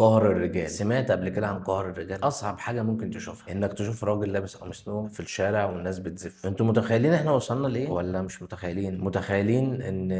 قهر الرجال. سمعت قبل كده عن قهر الرجال؟ اصعب حاجه ممكن تشوفها انك تشوف راجل لابس قميص نوم في الشارع والناس بتزف. انتوا متخيلين احنا وصلنا لايه ولا مش متخيلين؟ متخيلين ان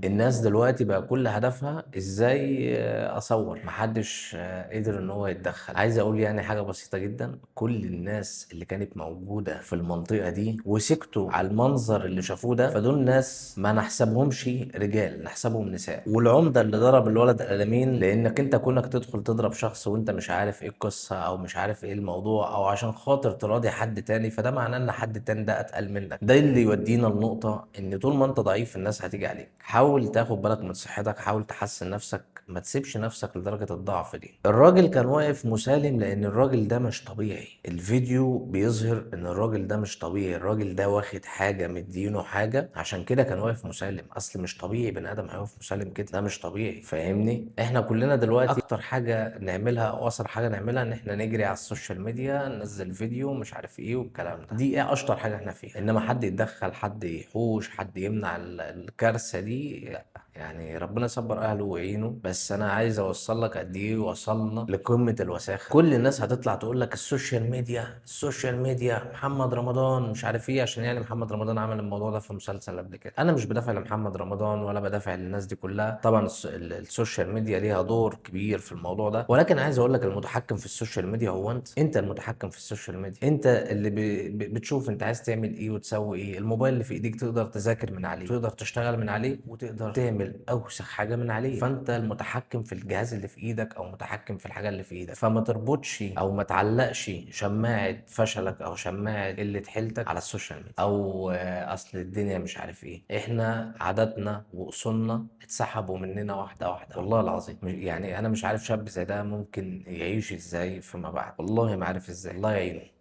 الناس دلوقتي بقى كل هدفها ازاي اصور، محدش قدر ان هو يتدخل. عايز اقول يعني حاجه بسيطه جدا، كل الناس اللي كانت موجوده في المنطقه دي وسكتوا على المنظر اللي شافوه ده، فدول ناس ما نحسبهمش رجال، نحسبهم نساء. والعمده اللي ضرب الولد قلمين لانك انت كونك تدخل تضرب شخص وانت مش عارف ايه القصه او مش عارف ايه الموضوع، او عشان خاطر تراضي حد تاني، فده معناه ان حد تاني ده اتقل منك. ده اللي يودينا لنقطه ان طول ما انت ضعيف الناس هتيجي عليك. حاول تاخد بالك من صحتك، حاول تحسن نفسك، ما تسيبش نفسك لدرجه الضعف دي. الراجل كان واقف مسالم لان الراجل ده مش طبيعي. الفيديو بيظهر ان الراجل ده مش طبيعي، الراجل ده واخد حاجه مدينه حاجه، عشان كده كان واقف مسالم. اصل مش طبيعي بني ادم هيقف مسالم كده، ده مش طبيعي. فاهمني؟ احنا كلنا دلوقتي اكتر حاجه نعملها او اسرع حاجه نعملها ان احنا نجري على السوشيال ميديا، ننزل فيديو مش عارف ايه والكلام ده. دي ايه اشطر حاجه احنا فيها، انما حد يتدخل، حد يحوش، حد يمنع الكارثه دي، يعني ربنا يصبر اهله ويعينه. بس انا عايز اوصل لك قد ايه وصلنا لقمه الوساخه. كل الناس هتطلع تقول لك السوشيال ميديا، السوشيال ميديا، محمد رمضان مش عارف ايه، عشان يعني محمد رمضان عمل الموضوع ده في مسلسل قبل كده. انا مش بدافع لمحمد رمضان ولا بدافع للناس دي كلها، طبعا السوشيال ميديا ليها دور كبير في الموضوع ده، ولكن عايز اقول لك المتحكم في السوشيال ميديا هو انت المتحكم في السوشيال ميديا. انت اللي بتشوف انت عايز تعمل ايه وتسوي ايه. الموبايل اللي في ايديك تقدر تذاكر من عليه، تقدر تشتغل من عليه، وتقدر تعمل اوسخ حاجه من عليه. فانت المتحكم في الجهاز اللي في ايدك او متحكم في الحاجه اللي في ايدك. فما تربطش او ما تعلقش شماعه فشلك او شماعه قله حيلتك على السوشيال ميديا، او اصل الدنيا مش عارف ايه. احنا عاداتنا واصولنا اتسحبوا مننا واحده واحده، والله العظيم. يعني انا مش عارف شاب زي ده ممكن يعيش ازاي فيما بعد، والله ما عارف ازاي. الله يعينه.